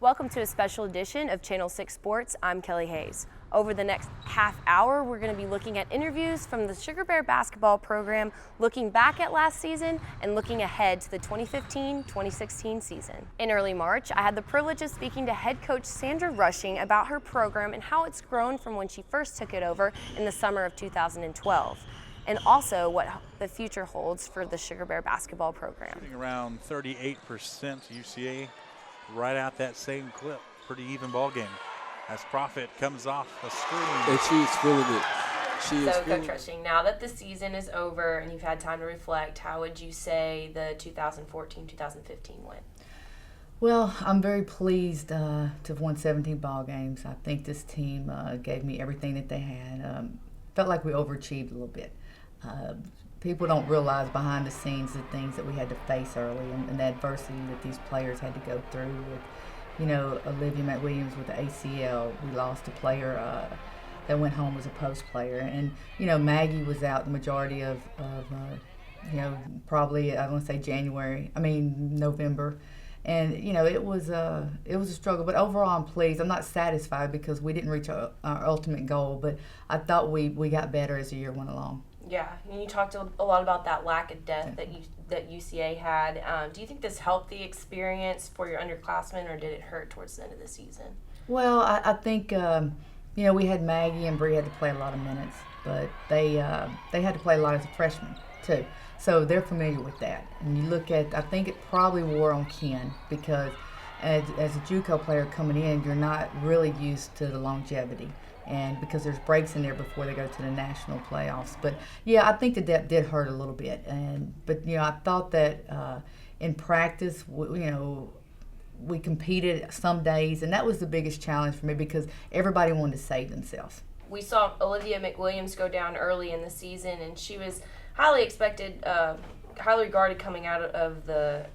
Welcome to a special edition of Channel 6 Sports. I'm Kelly Hayes. Over the next half hour, we're going to be looking at interviews from the Sugar Bear basketball program, looking back at last season and looking ahead to the 2015-2016 season. In early March, I had the privilege of speaking to head coach Sandra Rushing about her program and how it's grown from when she first took it over in the summer of 2012, and also what the future holds for the Sugar Bear basketball program. Shooting around 38% UCA. Right out that same clip. Pretty even ball game. As Profit comes off a screen. And she is feeling it. So, Coach Rushing, now that the season is over and you've had time to reflect, how would you say the 2014-2015 went? Well, I'm very pleased to have won 17 ball games. I think this team gave me everything that they had. Felt like we overachieved a little bit. People don't realize behind the scenes the things that we had to face early and the adversity that these players had to go through. With, Olivia McWilliams with the ACL, we lost a player that went home as a post player, and Maggie was out the majority of probably I want to say November. And it was a struggle, but overall I'm pleased. I'm not satisfied because we didn't reach our ultimate goal, but I thought we got better as the year went along. Yeah, and you talked a lot about that lack of depth that UCA had. Do you think this helped the experience for your underclassmen, or did it hurt towards the end of the season? Well, I think we had Maggie and Bree had to play a lot of minutes, but they had to play a lot as a freshman too. So they're familiar with that. And you look at, I think it probably wore on Ken because as a JUCO player coming in, you're not really used to the longevity. And because there's breaks in there before they go to the national playoffs. But, yeah, I think the depth did hurt a little bit. But I thought that in practice, we competed some days, and that was the biggest challenge for me because everybody wanted to save themselves. We saw Olivia McWilliams go down early in the season, and she was highly expected, highly regarded coming out of the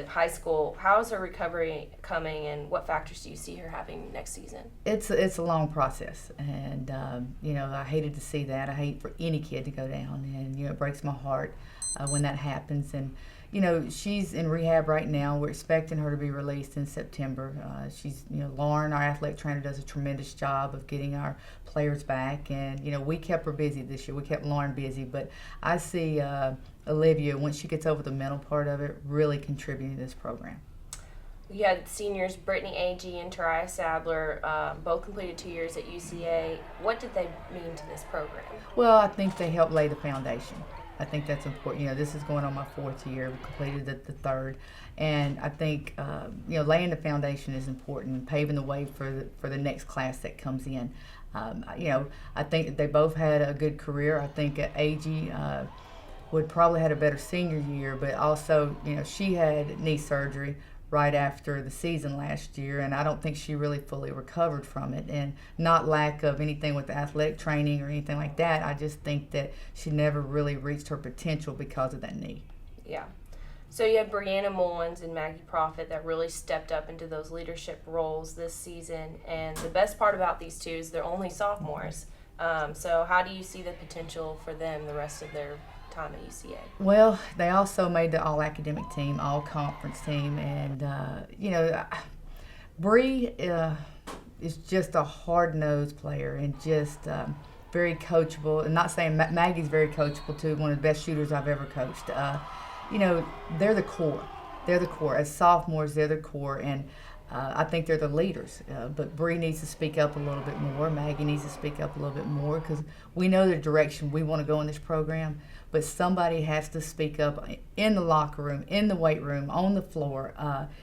high school. How is her recovery coming, and what factors do you see her having next season? It's a long process, and I hated to see that. I hate for any kid to go down, and it breaks my heart when that happens. And she's in rehab right now. We're expecting her to be released in September. She's Lauren, our athletic trainer, does a tremendous job of getting our players back, and we kept her busy this year. We kept Lauren busy, but I see Olivia, once she gets over the mental part of it, really contributing to this program. We had seniors Brittany Agee and Tariah Sadler, both completed 2 years at UCA. What did they mean to this program? Well, I think they helped lay the foundation. I think that's important. This is going on my fourth year. We completed the third. And I think, laying the foundation is important, paving the way for the next class that comes in. I think they both had a good career. I think Agee would probably had a better senior year, but also, she had knee surgery right after the season last year, and I don't think she really fully recovered from it. And not lack of anything with the athletic training or anything like that. I just think that she never really reached her potential because of that knee. Yeah. So you have Brianna Mullins and Maggie Profit that really stepped up into those leadership roles this season. And the best part about these two is they're only sophomores. So how do you see the potential for them the rest of their time at UCA? Well, they also made the all-academic team, all-conference team, and Bree is just a hard-nosed player and just very coachable. And not saying Maggie's very coachable too, one of the best shooters I've ever coached. They're the core. They're the core. As sophomores, they're the core, and I think they're the leaders. But Bree needs to speak up a little bit more. Maggie needs to speak up a little bit more because we know the direction we want to go in this program. But somebody has to speak up in the locker room, in the weight room, on the floor.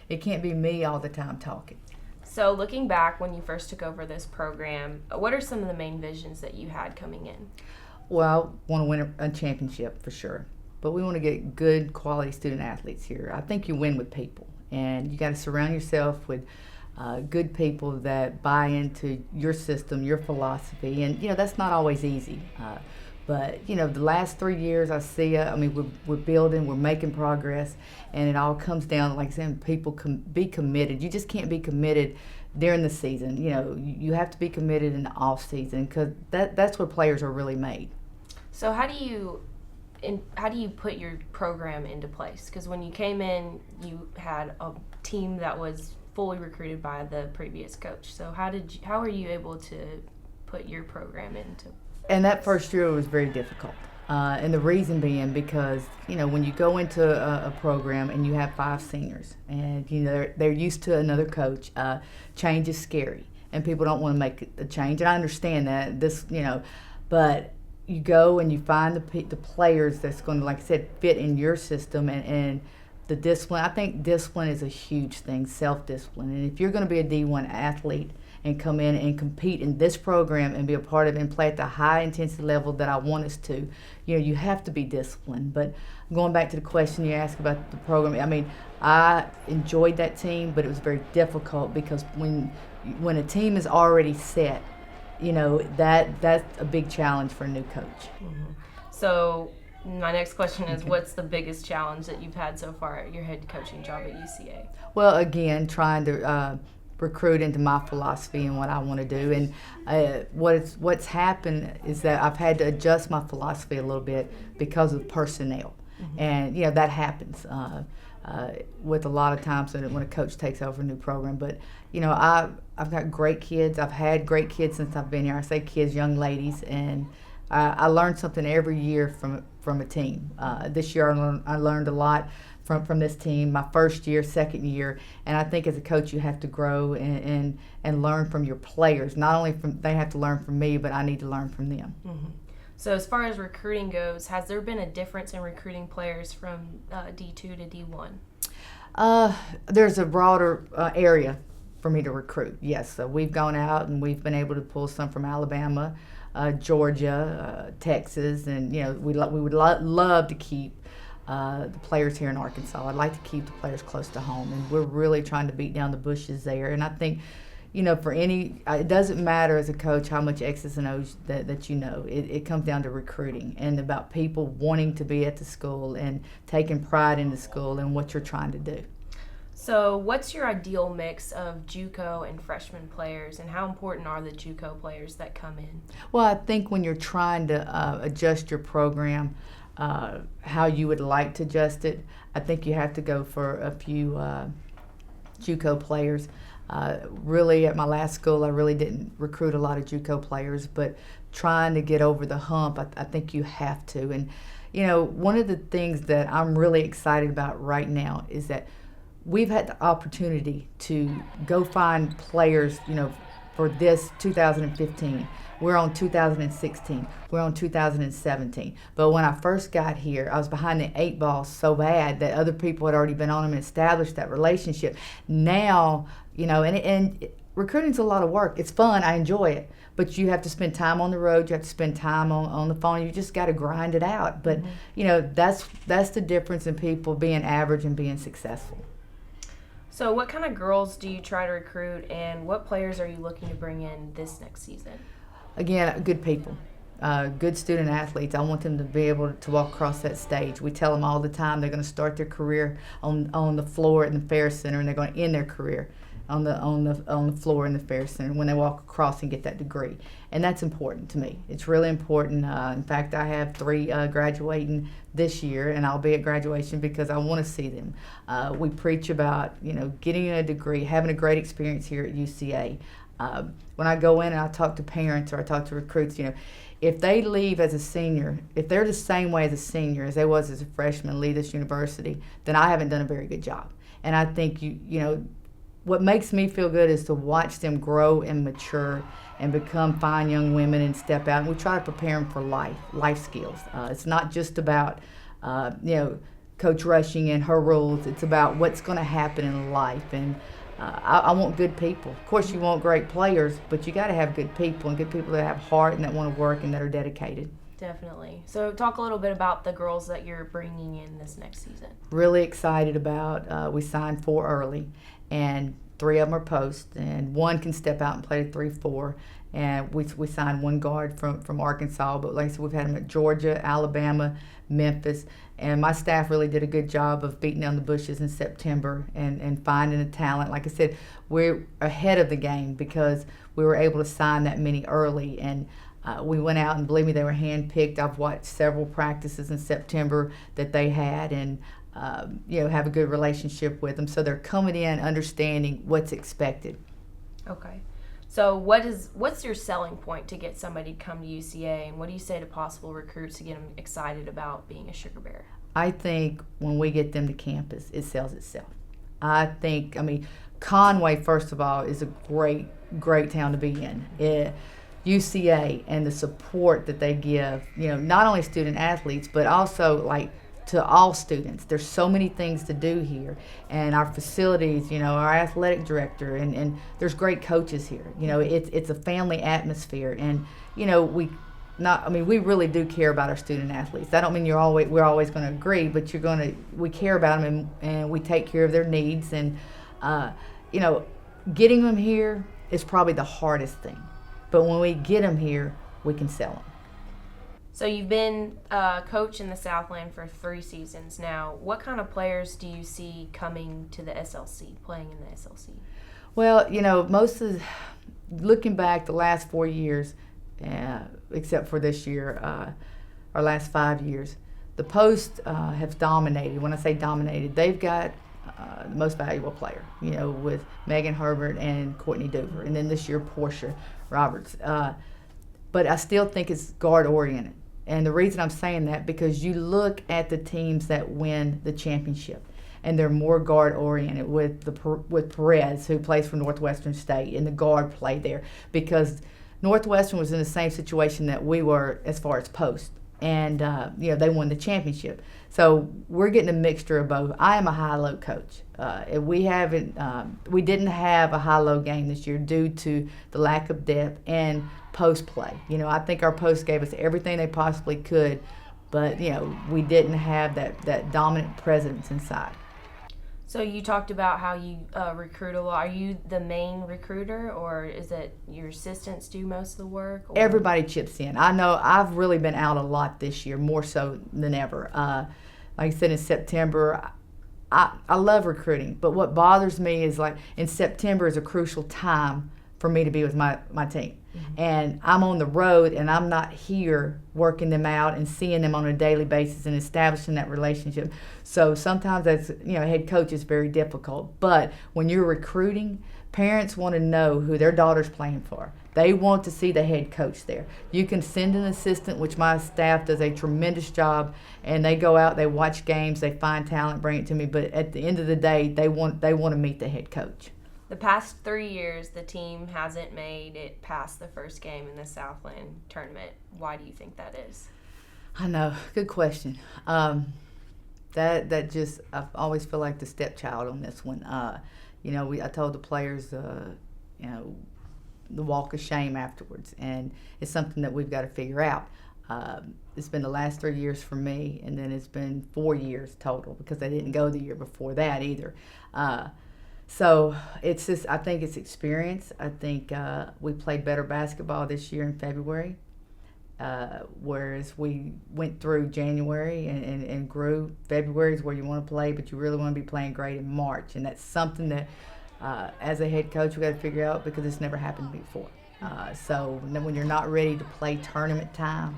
It can't be me all the time talking. So looking back when you first took over this program, what are some of the main visions that you had coming in? Well, I want to win a championship for sure. But we want to get good quality student athletes here. I think you win with people. And you got to surround yourself with good people that buy into your system, your philosophy. And, that's not always easy. But, the last 3 years I see, we're building, we're making progress, and it all comes down, like I said, people can be committed. You just can't be committed during the season. You have to be committed in the off season because that's where players are really made. So how do you put your program into place? Because when you came in, you had a team that was fully recruited by the previous coach. So how are you able to put your program into? And that first year was very difficult. And the reason being because, when you go into a program and you have 5 seniors and, they're used to another coach, change is scary and people don't want to make a change. And I understand that, but you go and you find the players that's going to, like I said, fit in your system and the discipline. I think discipline is a huge thing, self-discipline. And if you're going to be a D1 athlete and come in and compete in this program and be a part of it and play at the high intensity level that I want us to, you have to be disciplined. But going back to the question you asked about the program, I enjoyed that team, but it was very difficult because when a team is already set, that's a big challenge for a new coach. Mm-hmm. So my next question is, what's the biggest challenge that you've had so far at your head coaching job at UCA? Well, again, trying to recruit into my philosophy and what I want to do. And what's happened is that I've had to adjust my philosophy a little bit because of personnel. Mm-hmm. And, that happens with a lot of times when a coach takes over a new program. But, I've got great kids. I've had great kids since I've been here. I say kids, young ladies. And I learned something every year from a team. This year I learned a lot from this team, my first year, second year, and I think as a coach you have to grow and learn from your players. Not only they have to learn from me, but I need to learn from them. Mm-hmm. So as far as recruiting goes, has there been a difference in recruiting players from D2 to D1? There's a broader area for me to recruit, yes. So we've gone out and we've been able to pull some from Alabama, Georgia, Texas, and we would love to keep the players here in Arkansas. I'd like to keep the players close to home, and we're really trying to beat down the bushes there. And I think, it doesn't matter as a coach how much X's and O's that it comes down to recruiting and about people wanting to be at the school and taking pride in the school and what you're trying to do. So what's your ideal mix of JUCO and freshman players, and how important are the JUCO players that come in? Well, I think when you're trying to adjust your program, how you would like to adjust it, I think you have to go for a few JUCO players. Really, at my last school, I really didn't recruit a lot of JUCO players, but trying to get over the hump, I think you have to. And, one of the things that I'm really excited about right now is that we've had the opportunity to go find players, for this 2015. We're on 2016. We're on 2017. But when I first got here, I was behind the 8 ball so bad that other people had already been on them and established that relationship. Now, and recruiting's a lot of work. It's fun. I enjoy it. But you have to spend time on the road. You have to spend time on the phone. You just got to grind it out. But, that's the difference in people being average and being successful. So what kind of girls do you try to recruit, and what players are you looking to bring in this next season? Again, good people, good student athletes. I want them to be able to walk across that stage. We tell them all the time they're going to start their career on the floor in the Fair Center, and they're going to end their career on the floor in the Fair Center when they walk across and get that degree. And that's important to me. It's really important. In fact, I have 3 graduating this year, and I'll be at graduation because I want to see them. We preach about getting a degree, having a great experience here at UCA. When I go in and I talk to parents or I talk to recruits, if they leave as a senior, if they're the same way as a senior as they was as a freshman, leave this university, then I haven't done a very good job. And I think what makes me feel good is to watch them grow and mature and become fine young women and step out. And we try to prepare them for life skills. It's not just about, Coach Rushing and her rules. It's about what's going to happen in life. And I want good people. Of course, you want great players, but you got to have good people and good people that have heart and that want to work and that are dedicated. Definitely. So talk a little bit about the girls that you're bringing in this next season. Really excited about, we signed 4 early, and 3 of them are post, and 1 can step out and play 3-4. And we signed 1 guard from Arkansas, but like I said, we've had them at Georgia, Alabama, Memphis, and my staff really did a good job of beating down the bushes in September and finding the talent. Like I said, we're ahead of the game because we were able to sign that many early, and we went out, and believe me, they were handpicked. I've watched several practices in September that they had, and have a good relationship with them. So they're coming in understanding what's expected. Okay. So what's your selling point to get somebody to come to UCA, and what do you say to possible recruits to get them excited about being a Sugar Bear? I think when we get them to campus, it sells itself. Conway, first of all, is a great town to be in. UCA and the support that they give, not only student athletes, but also to all students. There's so many things to do here, and our facilities, our athletic director, and there's great coaches here. It's a family atmosphere, and we really do care about our student athletes. I don't mean we're always going to agree, but we care about them, and we take care of their needs, and getting them here is probably the hardest thing. But when we get them here, we can sell them. So you've been a coach in the Southland for 3 seasons now. What kind of players do you see coming to the SLC, playing in the SLC? Well, looking back the last 4 years, except for this year, our last 5 years, the Post have dominated. When I say dominated, they've got the most valuable player, with Megan Herbert and Courtney Duver, and then this year Portia Roberts. But I still think it's guard-oriented. And the reason I'm saying that, because you look at the teams that win the championship, and they're more guard-oriented with Perez, who plays for Northwestern State, and the guard play there, because Northwestern was in the same situation that we were as far as Post. And, they won the championship. So we're getting a mixture of both. I am a high-low coach. We didn't have a high-low game this year due to the lack of depth and post play. I think our post gave us everything they possibly could, but, we didn't have that dominant presence inside. So you talked about how you recruit a lot. Are you the main recruiter, or is it your assistants do most of the work? Or? Everybody chips in. I know I've really been out a lot this year, more so than ever. Like I said, in September, I love recruiting, but what bothers me is in September is a crucial time for me to be with my team. Mm-hmm. And I'm on the road, and I'm not here working them out and seeing them on a daily basis and establishing that relationship. So sometimes as head coach is very difficult. But when you're recruiting, parents want to know who their daughter's playing for. They want to see the head coach there. You can send an assistant, which my staff does a tremendous job, and they go out, they watch games, they find talent, bring it to me. But at the end of the day, they want to meet the head coach. The past 3 years, the team hasn't made it past the first game in the Southland tournament. Why do you think that is? I know. Good question. That just, I always feel like the stepchild on this one. I told the players, the walk of shame afterwards, and it's something that we've got to figure out. It's been the last 3 years for me, and then it's been 4 years total because I didn't go the year before that either. So it's just, I think it's experience. I think we played better basketball this year in February, whereas we went through January and grew. February is where you want to play, but you really want to be playing great in March. And that's something that, as a head coach, we got to figure out because it's never happened before. So when you're not ready to play tournament time,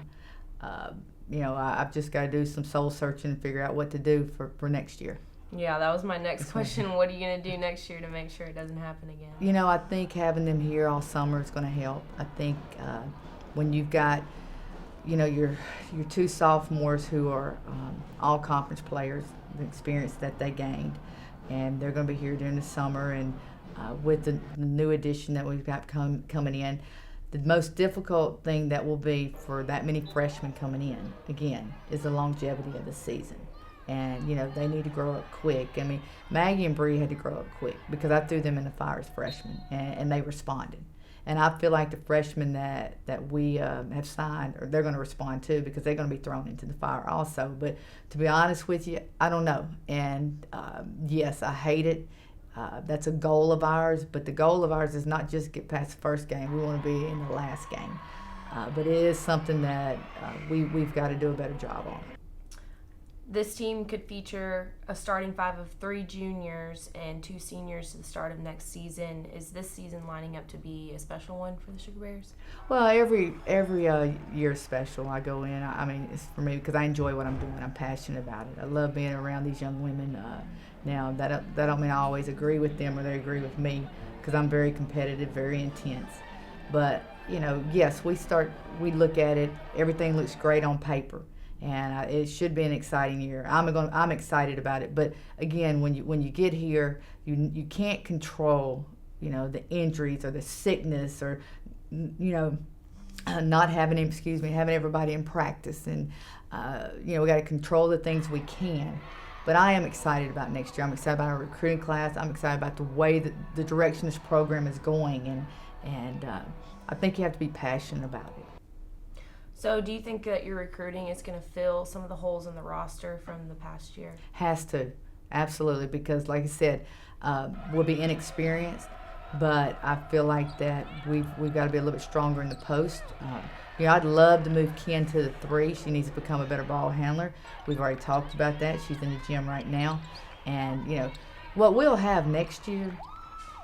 I've just got to do some soul searching and figure out what to do for next year. Yeah, that was my next question. What are you going to do next year to make sure it doesn't happen again? I think having them here all summer is going to help. I think when you've got, your 2 sophomores who are all conference players, the experience that they gained, and they're going to be here during the summer, and with the new addition that we've got coming in, the most difficult thing that will be for that many freshmen coming in, again, is the longevity of the season. And, they need to grow up quick. Maggie and Bree had to grow up quick because I threw them in the fire as freshmen, and they responded. And I feel like the freshmen that we have signed, or they're going to respond too, because they're going to be thrown into the fire also. But to be honest with you, I don't know. And, yes, I hate it. That's a goal of ours. But the goal of ours is not just get past the first game. We want to be in the last game. But it is something that we've got to do a better job on. This team could feature a starting 5 of 3 juniors and 2 seniors to the start of next season. Is this season lining up to be a special one for the Sugar Bears? Well, every year is special. I go in. I mean, it's for me because I enjoy what I'm doing. I'm passionate about it. I love being around these young women. Now that don't mean I always agree with them or they agree with me, because I'm very competitive, very intense. But yes, we look at it. Everything looks great on paper. And it should be an exciting year. I'm excited about it. But again, when you get here, you can't control the injuries or the sickness or not having everybody in practice, and we got to control the things we can. But I am excited about next year. I'm excited about our recruiting class. I'm excited about the way that the direction this program is going, and I think you have to be passionate about it. So do you think that your recruiting is going to fill some of the holes in the roster from the past year? Has to, absolutely, because like I said, we'll be inexperienced, but I feel like that we've got to be a little bit stronger in the post. I'd love to move Ken to the 3. She needs to become a better ball handler. We've already talked about that. She's in the gym right now. And, what we'll have next year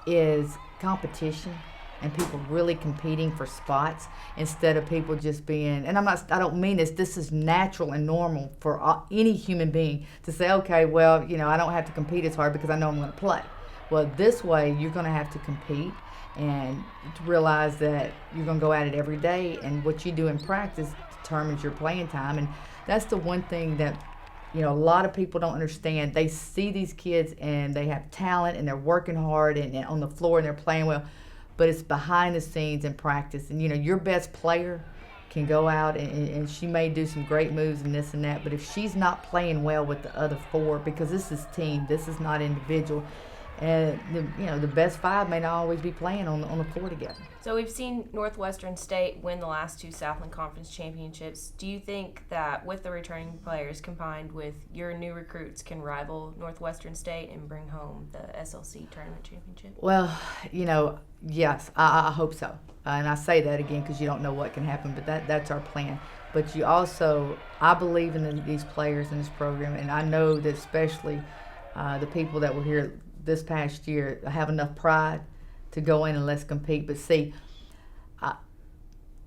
is competition and people really competing for spots instead of people just being, and I don't mean this is natural and normal for any human being to say, okay, well, I don't have to compete as hard because I know I'm going to play. Well, this way you're going to have to compete and to realize that you're going to go at it every day, and what you do in practice determines your playing time. And that's the one thing that a lot of people don't understand. They see these kids and they have talent and they're working hard and on the floor and they're playing well, but it's behind the scenes in practice. And your best player can go out and she may do some great moves and this and that, but if she's not playing well with the other 4, because this is team, this is not individual, and the best 5 may not always be playing on the floor together. So we've seen Northwestern State win the last 2 Southland Conference championships. Do you think that with the returning players combined with your new recruits can rival Northwestern State and bring home the SLC tournament championship? Well, yes, I hope so. And I say that again because you don't know what can happen, but that's our plan. But you also, I believe in these players in this program, and I know that especially the people that were here this past year have enough pride to go in and let's compete. But see,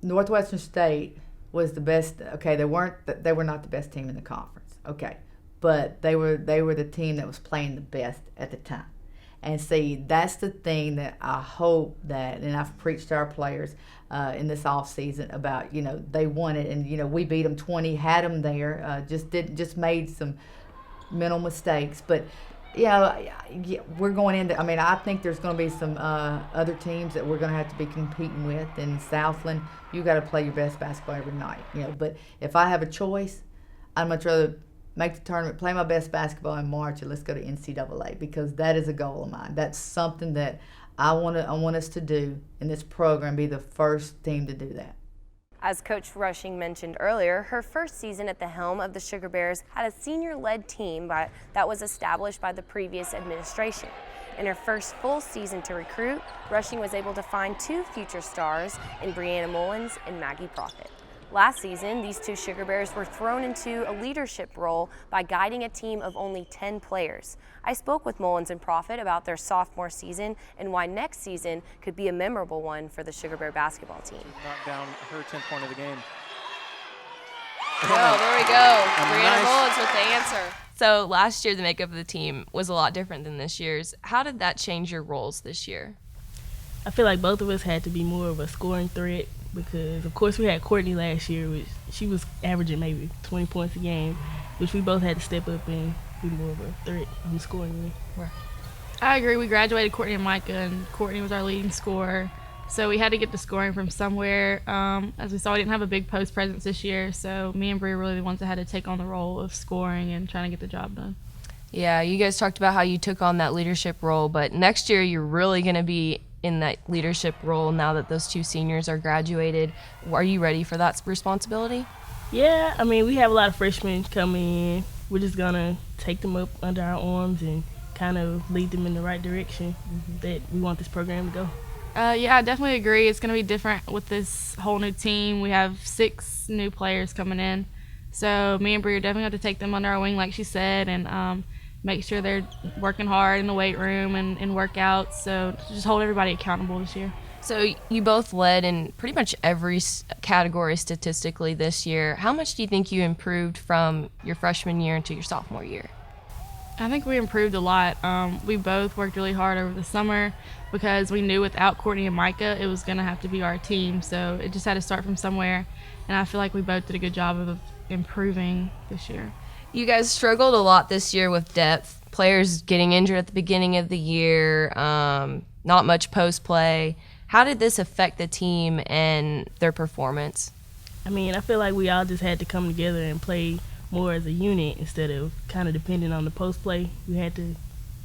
Northwestern State was the best. Okay, they were not the best team in the conference. Okay, but they were the team that was playing the best at the time. And see, that's the thing that I hope that, and I've preached to our players in this off season about, they won it, and we beat them 20, had them there, just made some mental mistakes, but. We're going into. I think there's going to be some other teams that we're going to have to be competing with. In Southland, you got to play your best basketball every night. But if I have a choice, I'd much rather make the tournament, play my best basketball in March, and let's go to NCAA, because that is a goal of mine. That's something that I want us to do in this program. Be the first team to do that. As Coach Rushing mentioned earlier, her first season at the helm of the Sugar Bears had a senior-led team that was established by the previous administration. In her first full season to recruit, Rushing was able to find 2 future stars in Brianna Mullins and Maggie Profit. Last season, these 2 Sugar Bears were thrown into a leadership role by guiding a team of only 10 players. I spoke with Mullins and Profit about their sophomore season and why next season could be a memorable one for the Sugar Bear basketball team. Knocked down her 10th point of the game. Oh, there we go. Brianna Mullins with the answer. So last year, the makeup of the team was a lot different than this year's. How did that change your roles this year? I feel like both of us had to be more of a scoring threat because, of course, we had Courtney last year, which she was averaging maybe 20 points a game, which we both had to step up and be more of a threat on the scoring end. Right. I agree. We graduated Courtney and Micah, and Courtney was our leading scorer. So we had to get the scoring from somewhere. As we saw, we didn't have a big post presence this year, so me and Bree were really the ones that had to take on the role of scoring and trying to get the job done. Yeah, you guys talked about how you took on that leadership role, but next year you're really going to be in that leadership role now that those 2 seniors are graduated. Are you ready for that responsibility? Yeah, I mean, we have a lot of freshmen coming in. We're just going to take them up under our arms and kind of lead them in the right direction that we want this program to go. Yeah, I definitely agree. It's going to be different with this whole new team. We have 6 new players coming in. So me and Bree are definitely going to take them under our wing, like she said, and make sure they're working hard in the weight room and in workouts. So just hold everybody accountable this year. So you both led in pretty much every category statistically this year. How much do you think you improved from your freshman year into your sophomore year? I think we improved a lot. We both worked really hard over the summer because we knew without Courtney and Micah, it was going to have to be our team. So it just had to start from somewhere. And I feel like we both did a good job of improving this year. You guys struggled a lot this year with depth. Players getting injured at the beginning of the year, not much post play. How did this affect the team and their performance? I mean, I feel like we all just had to come together and play more as a unit instead of kind of depending on the post play. We had to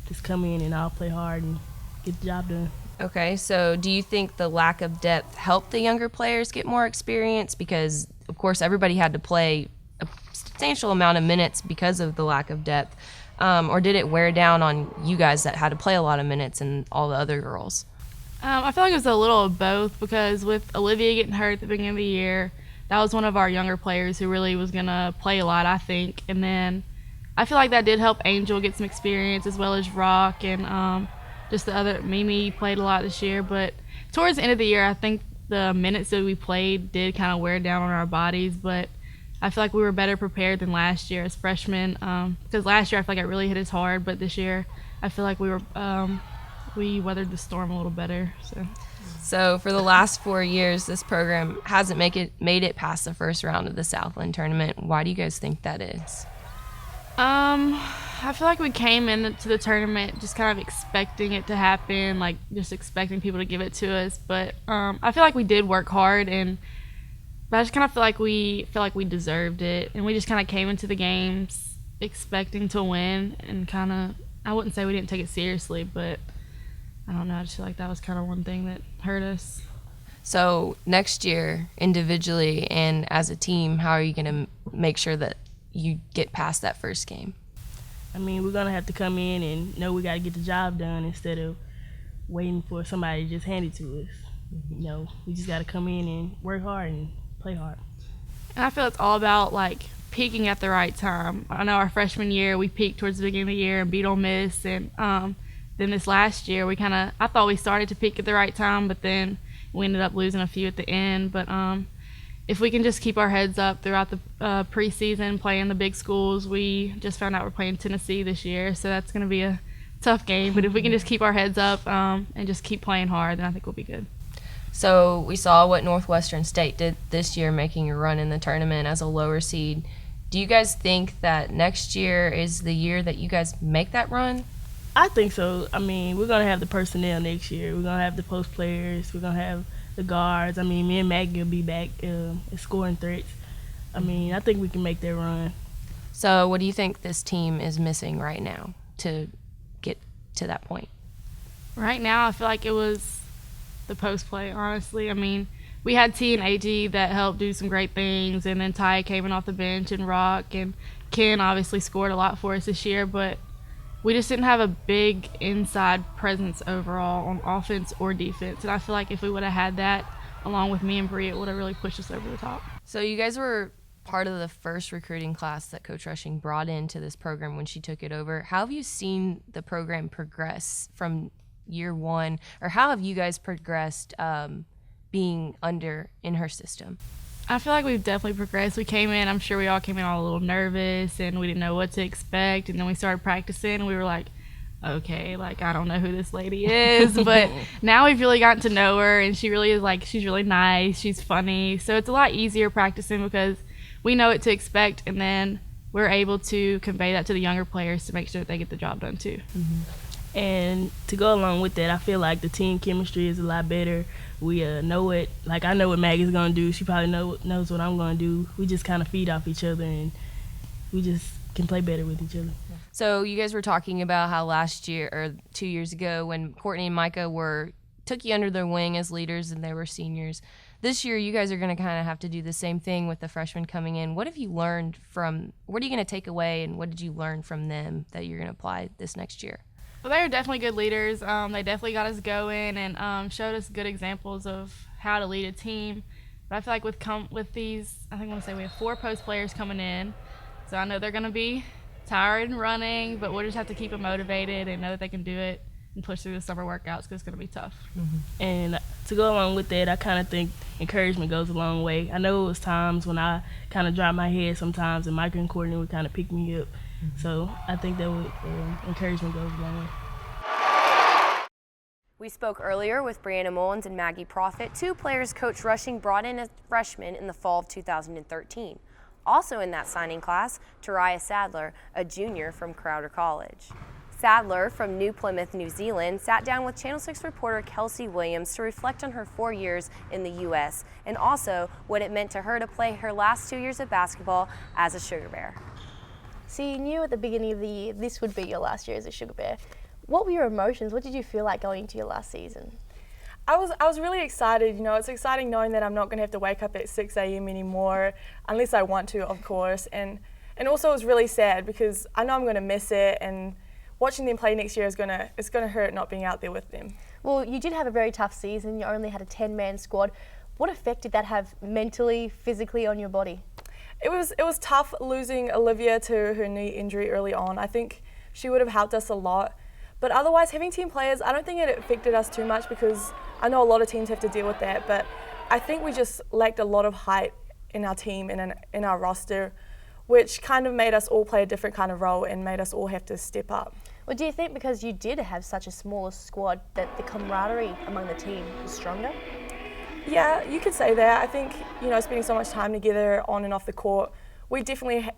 just come in and all play hard and get the job done. Okay, so do you think the lack of depth helped the younger players get more experience? Because, of course, everybody had to play a substantial amount of minutes because of the lack of depth. Or did it wear down on you guys that had to play a lot of minutes and all the other girls? I feel like it was a little of both because with Olivia getting hurt at the beginning of the year, that was one of our younger players who really was going to play a lot, I think. And then I feel like that did help Angel get some experience as well as Rock and just the other. Mimi played a lot this year. But towards the end of the year, I think the minutes that we played did kind of wear down on our bodies. But I feel like we were better prepared than last year as freshmen because last year I feel like it really hit us hard. But this year I feel like we weathered the storm a little better. So for the last 4 years, this program hasn't made it past the first round of the Southland tournament. Why do you guys think that is? I feel like we came into the tournament just kind of expecting it to happen, like just expecting people to give it to us. But I feel like we did work hard, but I just kind of feel like we deserved it, and we just kind of came into the games expecting to win, and kind of, I wouldn't say we didn't take it seriously, but I don't know. I just feel like that was kind of one thing that hurt us. So next year, individually and as a team, how are you going to make sure that you get past that first game? I mean, we're going to have to come in and know we got to get the job done instead of waiting for somebody to just hand it to us. You know, we just got to come in and work hard and play hard. And I feel it's all about, like, peaking at the right time. I know our freshman year, we peaked towards the beginning of the year and beat Ole Miss, and then this last year, I thought we started to peak at the right time, but then we ended up losing a few at the end. But if we can just keep our heads up throughout the preseason, playing the big schools, we just found out we're playing Tennessee this year, so that's going to be a tough game. But if we can just keep our heads up and just keep playing hard, then I think we'll be good. So we saw what Northwestern State did this year, making a run in the tournament as a lower seed. Do you guys think that next year is the year that you guys make that run? I think so. I mean, we're going to have the personnel next year. We're going to have the post players. We're going to have the guards. I mean, me and Maggie will be back at scoring threats. I mean, I think we can make that run. So what do you think this team is missing right now to get to that point? Right now, I feel like it was the post play, honestly. I mean, we had T and AG that helped do some great things, and then Ty came in off the bench, and Rock and Ken obviously scored a lot for us this year, but we just didn't have a big inside presence overall on offense or defense. And I feel like if we would have had that, along with me and Bree, it would have really pushed us over the top. So you guys were part of the first recruiting class that Coach Rushing brought into this program when she took it over. How have you seen the program progress from year one, or how have you guys progressed being in her system? I feel like we've definitely progressed. We came in, I'm sure we all came in all a little nervous and we didn't know what to expect, and then we started practicing and we were like, okay, like, I don't know who this lady is, but now we've really gotten to know her, and she really is, like, she's really nice, she's funny, so it's a lot easier practicing because we know what to expect, and then we're able to convey that to the younger players to make sure that they get the job done too. Mm-hmm. And to go along with that, I feel like the team chemistry is a lot better. We know it. Like, I know what Maggie's going to do. She probably knows what I'm going to do. We just kind of feed off each other, and we just can play better with each other. So you guys were talking about how last year or 2 years ago when Courtney and Micah took you under their wing as leaders and they were seniors. This year you guys are going to kind of have to do the same thing with the freshmen coming in. What have you learned what are you going to take away, and what did you learn from them that you're going to apply this next year? Well, they were definitely good leaders. They definitely got us going and showed us good examples of how to lead a team. But I feel like with these, I think I want to say we have 4 post players coming in. So I know they're going to be tired and running, but we'll just have to keep them motivated and know that they can do it and push through the summer workouts because it's going to be tough. And to go along with that, I kind of think encouragement goes a long way. I know it was times when I kind of dropped my head sometimes, and Micah and Courtney would kind of pick me up. So I think that would encouragement goes a long way. We spoke earlier with Brianna Mullins and Maggie Profit, 2 players Coach Rushing brought in as freshmen in the fall of 2013. Also in that signing class, Tariah Sadler, a junior from Crowder College. Sadler, from New Plymouth, New Zealand, sat down with Channel 6 reporter Kelsey Williams to reflect on her 4 years in the U.S. and also what it meant to her to play her last 2 years of basketball as a Sugar Bear. So you knew at the beginning of the year this would be your last year as a Sugar Bear. What were your emotions? What did you feel like going into your last season? I was really excited. You know, it's exciting knowing that I'm not going to have to wake up at 6 a.m. anymore, unless I want to, of course. And also it was really sad because I know I'm going to miss it, and watching them play next year is going to hurt not being out there with them. Well, you did have a very tough season. You only had a 10-man squad. What effect did that have mentally, physically on your body? It was tough losing Olivia to her knee injury early on. I think she would have helped us a lot. But otherwise, having team players, I don't think it affected us too much because I know a lot of teams have to deal with that. But I think we just lacked a lot of height in our team and in our roster, which kind of made us all play a different kind of role and made us all have to step up. Well, do you think because you did have such a smaller squad that the camaraderie among the team was stronger? Yeah, you could say that. I think, you know, spending so much time together on and off the court, we definitely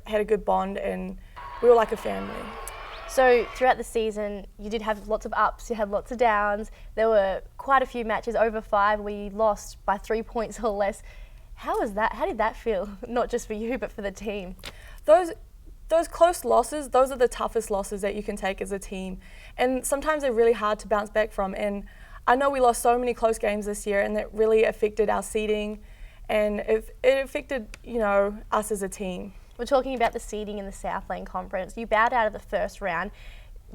had a good bond and we were like a family. So throughout the season, you did have lots of ups, you had lots of downs. There were quite a few matches over 5 where you lost by 3 points or less. How was that? How did that feel? Not just for you, but for the team. Those close losses, those are the toughest losses that you can take as a team. And sometimes they're really hard to bounce back from. And I know we lost so many close games this year, and that really affected our seeding, and it affected, you know, us as a team. We're talking about the seeding in the South Lane Conference. You bowed out of the first round.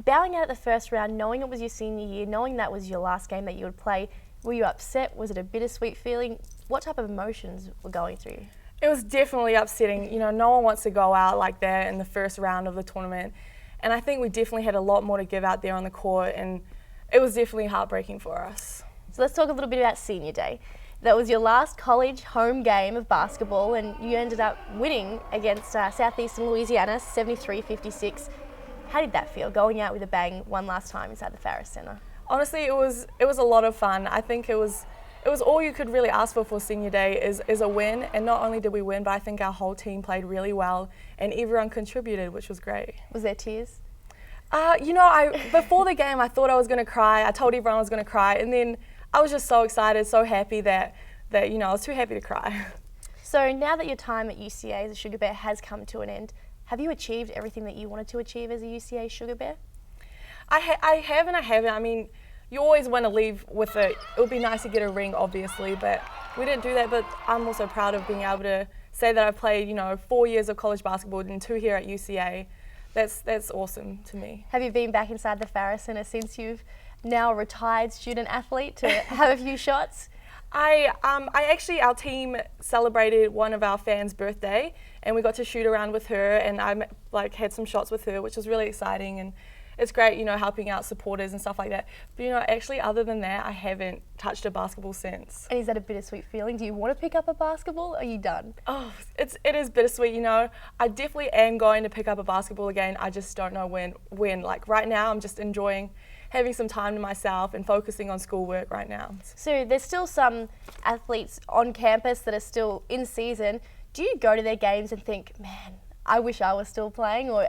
Bowing out of the first round, knowing it was your senior year, knowing that was your last game that you would play, were you upset? Was it a bittersweet feeling? What type of emotions were going through you? It was definitely upsetting. You know, no one wants to go out like that in the first round of the tournament. And I think we definitely had a lot more to give out there on the court, and it was definitely heartbreaking for us. So let's talk a little bit about Senior Day. That was your last college home game of basketball, and you ended up winning against Southeastern Louisiana, 73-56. How did that feel, going out with a bang one last time inside the Farris Center? Honestly, it was a lot of fun. I think it was all you could really ask for Senior Day is a win. And not only did we win, but I think our whole team played really well, and everyone contributed, which was great. Was there tears? You know, before the game, I thought I was going to cry. I told everyone I was going to cry, and then I was just so excited, so happy that you know, I was too happy to cry. So now that your time at UCA as a Sugar Bear has come to an end, have you achieved everything that you wanted to achieve as a UCA Sugar Bear? I have and I haven't. I mean, you always want to leave with it would be nice to get a ring, obviously, but we didn't do that. But I'm also proud of being able to say that I've played, you know, 4 years of college basketball and 2 here at UCA. That's awesome to me. Have you been back inside the Farris Center since you've now a retired student athlete to have a few shots? I actually, our team celebrated one of our fans' birthday, and we got to shoot around with her, and I had some shots with her, which was really exciting, and it's great, you know, helping out supporters and stuff like that. But, you know, actually, other than that, I haven't touched a basketball since. And is that a bittersweet feeling? Do you want to pick up a basketball, or are you done? Oh, it is bittersweet, you know. I definitely am going to pick up a basketball again. I just don't know when. Like, right now, I'm just enjoying having some time to myself and focusing on schoolwork right now. So there's still some athletes on campus that are still in season. Do you go to their games and think, man, I wish I was still playing, or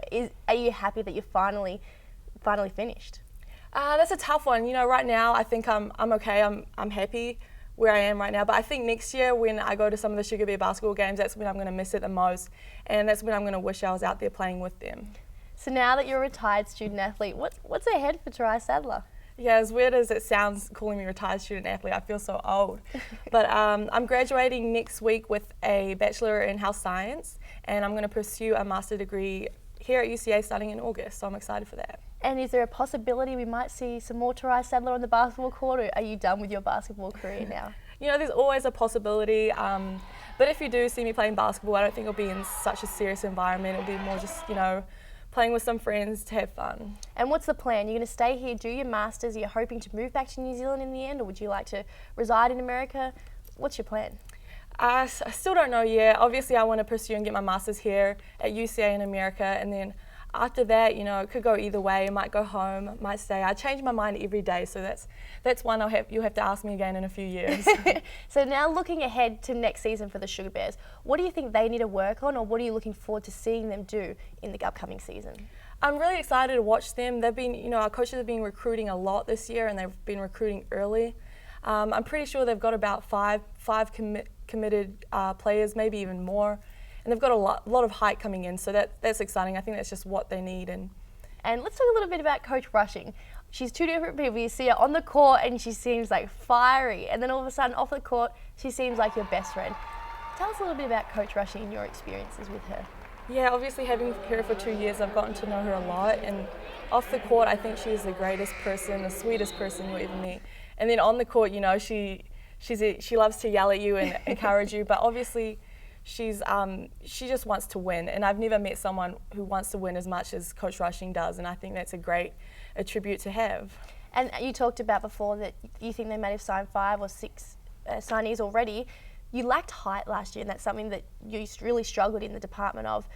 are you happy that you're finally finished? That's a tough one. You know, right now I think I'm okay. I'm happy where I am right now. But I think next year when I go to some of the Sugar Bear basketball games, that's when I'm going to miss it the most, and that's when I'm going to wish I was out there playing with them. So now that you're a retired student athlete, what's ahead for Tariah Sadler? Yeah, as weird as it sounds calling me a retired student athlete, I feel so old. But I'm graduating next week with a Bachelor in Health Science, and I'm going to pursue a master degree here at UCA starting in August, so I'm excited for that. And is there a possibility we might see some more Tarai Sadler on the basketball court, or are you done with your basketball career now? You know, there's always a possibility. But if you do see me playing basketball, I don't think it'll be in such a serious environment. It'll be more just, you know, playing with some friends to have fun. And what's the plan? You're going to stay here, do your masters. You're hoping to move back to New Zealand in the end, or would you like to reside in America? What's your plan? I still don't know yet. Obviously, I want to pursue and get my masters here at UCA in America, and then after that, you know, it could go either way. I might go home, might stay. I change my mind every day, so that's one you'll have to ask me again in a few years. So now looking ahead to next season for the Sugar Bears, what do you think they need to work on, or what are you looking forward to seeing them do in the upcoming season? I'm really excited to watch them. They've been, you know, our coaches have been recruiting a lot this year, and they've been recruiting early. I'm pretty sure they've got about five committed players, maybe even more. And they've got a lot of height coming in, so that's exciting. I think that's just what they need. And let's talk a little bit about Coach Rushing. She's two different people. You see her on the court and she seems like fiery, and then all of a sudden off the court she seems like your best friend. Tell us a little bit about Coach Rushing and your experiences with her. Yeah, obviously having her for 2 years, I've gotten to know her a lot. And off the court, I think she's the greatest person, the sweetest person you'll ever meet. And then on the court, you know, she loves to yell at you and encourage you, but obviously she just wants to win, and I've never met someone who wants to win as much as Coach Rushing does, and I think that's a great attribute to have. And you talked about before that you think they may have signed 5 or 6 signees already. You lacked height last year, and that's something that you really struggled in the department of.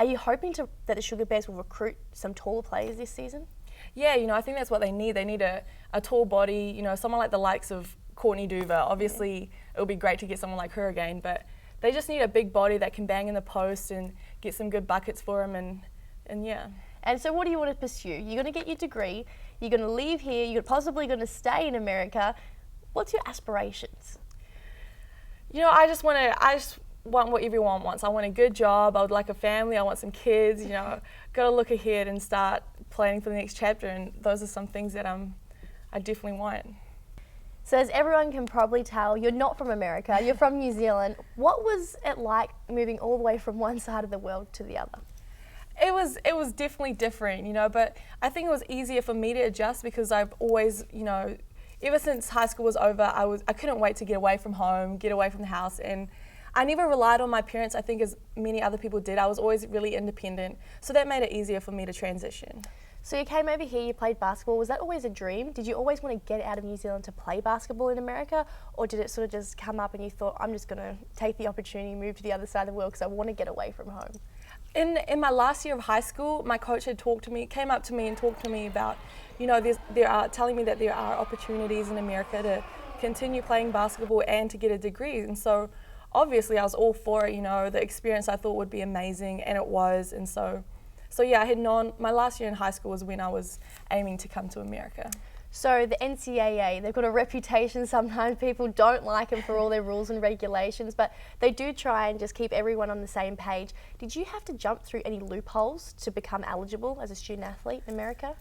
Are you hoping that the Sugar Bears will recruit some taller players this season? Yeah, you know, I think that's what they need. They need a tall body, you know, someone like the likes of Courtney Duva. Obviously, it would be great to get someone like her again, but they just need a big body that can bang in the post and get some good buckets for them, and yeah. And so what do you want to pursue? You're going to get your degree, you're going to leave here, you're possibly going to stay in America. What's your aspirations? You know, I just want what everyone wants. I want a good job, I would like a family, I want some kids, you know, got to look ahead and start planning for the next chapter, and those are some things that I definitely want. So as everyone can probably tell, you're not from America, you're from New Zealand. What was it like moving all the way from one side of the world to the other? It was definitely different, you know, but I think it was easier for me to adjust because I've always, you know, ever since high school was over, I couldn't wait to get away from home, get away from the house, and I never relied on my parents, I think, as many other people did. I was always really independent, so that made it easier for me to transition. So you came over here, you played basketball. Was that always a dream? Did you always want to get out of New Zealand to play basketball in America? Or did it sort of just come up and you thought, I'm just going to take the opportunity, move to the other side of the world because I want to get away from home? In my last year of high school, my coach had came up to me and talked to me about, you know, telling me that there are opportunities in America to continue playing basketball and to get a degree. And so obviously I was all for it, you know, the experience I thought would be amazing, and it was. And so yeah, I had known my last year in high school was when I was aiming to come to America. So the NCAA, they've got a reputation. Sometimes people don't like them for all their rules and regulations, but they do try and just keep everyone on the same page. Did you have to jump through any loopholes to become eligible as a student athlete in America?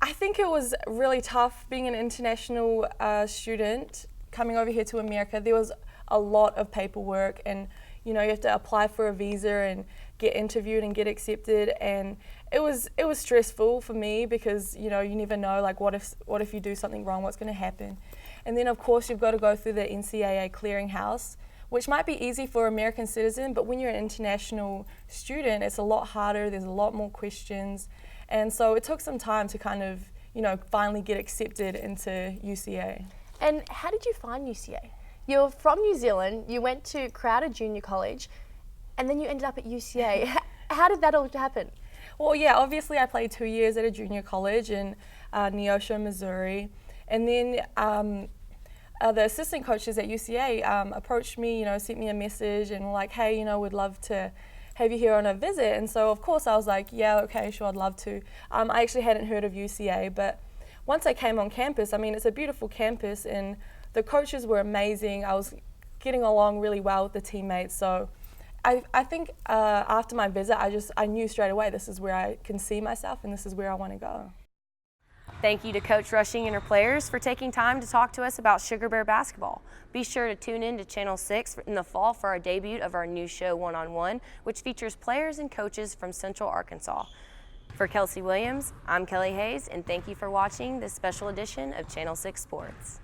I think it was really tough being an international student coming over here to America. There was a lot of paperwork, and you know, you have to apply for a visa and get interviewed and get accepted, and it was stressful for me because, you know, you never know, like, what if you do something wrong, what's going to happen. And then of course you've got to go through the NCAA clearinghouse, which might be easy for American citizen, but when you're an international student, it's a lot harder, there's a lot more questions, and so it took some time to kind of, you know, finally get accepted into UCA. And how did you find UCA? You're from New Zealand, you went to Crowder Junior College, and then you ended up at UCA. How did that all happen? Well, yeah, obviously I played 2 years at a junior college in Neosho, Missouri, and then the assistant coaches at UCA approached me, you know, sent me a message and were like, hey, you know, we'd love to have you here on a visit. And so of course I was like, yeah, okay, sure, I'd love to. I actually hadn't heard of UCA, but once I came on campus, I mean, it's a beautiful campus and the coaches were amazing. I was getting along really well with the teammates. So I think after my visit, I knew straight away this is where I can see myself and this is where I want to go. Thank you to Coach Rushing and her players for taking time to talk to us about Sugar Bear basketball. Be sure to tune in to Channel 6 in the fall for our debut of our new show, One on One, which features players and coaches from Central Arkansas. For Kelsey Williams, I'm Kelly Hayes, and thank you for watching this special edition of Channel 6 Sports.